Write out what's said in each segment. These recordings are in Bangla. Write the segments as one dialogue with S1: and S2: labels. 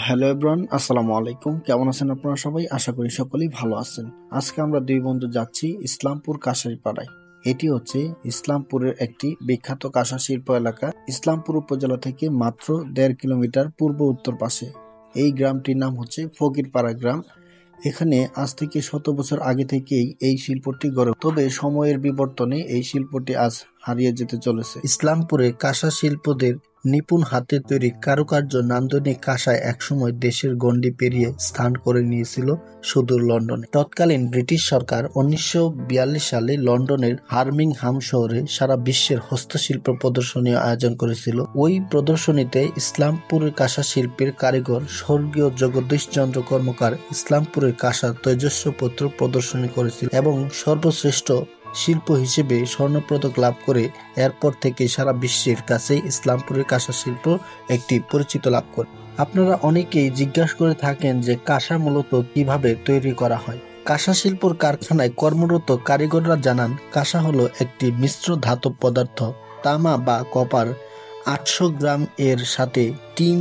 S1: হ্যালো এভরিওয়ান, আসসালামু আলাইকুম। কেমন আছেন আপনারা সবাই? আশা করি সকলেই ভালো আছেন। আজকে আমরা দুই বন্ধু যাচ্ছি ইসলামপুর কাঁসারীপাড়ায়। এটি হচ্ছে ইসলামপুরের একটি বিখ্যাত কাঁসা শিল্প এলাকা। ইসলামপুর উপজেলা থেকে মাত্র 1.5 কিলোমিটার পূর্ব উত্তর পাশে। এই গ্রামটির নাম হচ্ছে ফকিরপাড়া গ্রাম। এখানে আজ থেকে 100 বছর আগে থেকেই এই শিল্পটি গড়ে, তবে সময়ের বিবর্তনে এই শিল্পটি আজ হারিয়ে যেতে চলেছে। ইসলামপুরে কাঁসা শিল্পদের নিপুণ হাতে তৈরি কারুকার্য নান্দনিক কাঁসায় একসময় দেশের গণ্ডি পেরিয়ে স্থান করে নিয়েছিল সুদূর লন্ডনে। তৎকালীন ব্রিটিশ সরকার 1942 সালে লন্ডনের বার্মিংহাম শহরে সারা বিশ্বের হস্তশিল্প প্রদর্শনী আয়োজন করেছিল। ওই প্রদর্শনীতে ইসলামপুরের কাঁসা শিল্পের কারিগর স্বর্গীয় জগদীশচন্দ্র কর্মকার ইসলামপুরের কাঁসা তেজস্পত্র প্রদর্শনী করেছিল এবং সর্বশ্রেষ্ঠ শিল্প হিসেবে স্বর্ণপদক লাভ করে এরপর থেকে সারা বিশ্বের কাছে ইসলামপুরের কাঁসা শিল্প একটি পরিচিত লাভ করে। আপনারা অনেকেই জিজ্ঞাসা করে থাকেন যে কাঁসা মূলত কিভাবে তৈরি করা হয়। কাঁসা শিল্পর কারখানায় কর্মরত কারিগররা জানান, কাঁসা হলো একটি মিশ্র ধাতব পদার্থ। তামা বা কপার 800 গ্রাম এর সাথে টিন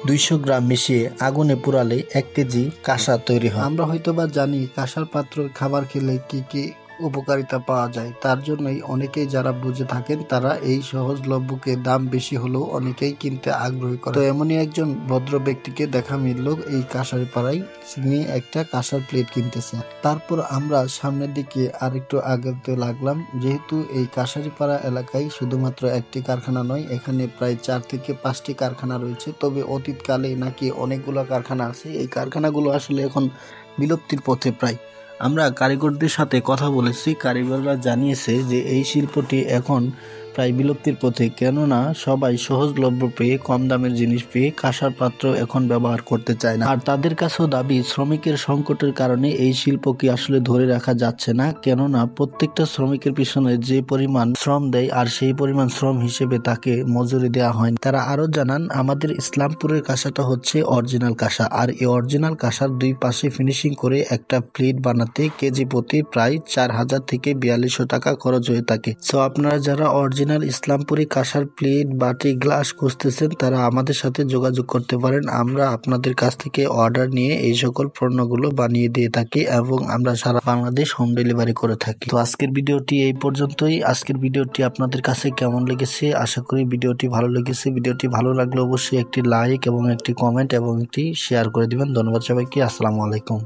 S1: 200 গ্রাম মিশিয়ে আগুনে পোড়ালে 1 কেজি কাঁসা তৈরি হয়। আমরা হয়তোবা জানি কাঁসার পাত্র খাবার খেলে কি কি উপকারিতা পাওয়া যায়, তার জন্যই অনেকেই যারা বুঝে থাকেন তারা এই সহজলভ্যকে দাম বেশি হলেও অনেকেই কিনতে আগ্রহী করে। তো এমনই একজন ভদ্র ব্যক্তিকে দেখা মিলল এই কাঁসারীপাড়ায়। তিনি একটা কাঁসার প্লেট কিনতেছে। তারপর আমরা সামনের দিকে আরেকটু আগাতে লাগলাম। যেহেতু এই কাঁসারীপাড়া এলাকায় শুধুমাত্র একটি কারখানা নয়, এখানে প্রায় 4 থেকে 5টি কারখানা রয়েছে। তবে অতীতকালে নাকি অনেকগুলো কারখানা আছে। এই কারখানাগুলো আসলে এখন বিলুপ্তির পথে প্রায়। আমরা কারিগরদের সাথে কথা বলেছি, কারিগররা জানিয়েছে যে এই শিল্পটি এখন প্রায় বিলুপ্তির পথে, কেননা সবাই সহজলভ্য পেয়ে কম দামের জিনিস পেয়ে কাঁসার পাত্র এখন ব্যবহার করতে চায় না। আর তাদের কাছেও দাবি, শ্রমিকের সংকটের কারণে এই শিল্পকে আসলে ধরে রাখা যাচ্ছে না, কেননা প্রত্যেকটা শ্রমিকের পিছনে যে পরিমাণ শ্রম দেয় আর সেই পরিমাণ শ্রম হিসেবে তাকে মজুরি দেওয়া হয়। তারা আরো জানান, আমাদের ইসলামপুরের কাঁসাটা হচ্ছে অরিজিনাল কাঁসা, আর এই অরিজিনাল কাঁসার দুই পাশে ফিনিশিং করে একটা প্লেট বানাতে কেজি প্রতি প্রায় 4000 থেকে 4200 টাকা খরচ হয়ে থাকে। সো আপনারা যারা অরিজিনাল ইসলামপুরি কাঁসার প্লেট, বাটি, গ্লাস খুঁজতেছেন তারা আমাদের সাথে যোগাযোগ করতে পারেন। আমরা আপনাদের কাছ থেকে অর্ডার নিয়ে এই সকল পণ্যগুলো বানিয়ে দিয়ে থাকি এবং আমরা সারা বাংলাদেশ হোম ডেলিভারি করে থাকি। তো আজকের ভিডিওটি এই পর্যন্তই। আজকের ভিডিওটি আপনাদের কাছে কেমন লেগেছে? আশা করি ভিডিওটি ভালো লেগেছে। ভিডিওটি ভালো লাগলে অবশ্যই একটি লাইক এবং একটি কমেন্ট এবং একটি শেয়ার করে দিবেন। ধন্যবাদ সবাইকে। আসসালামু আলাইকুম।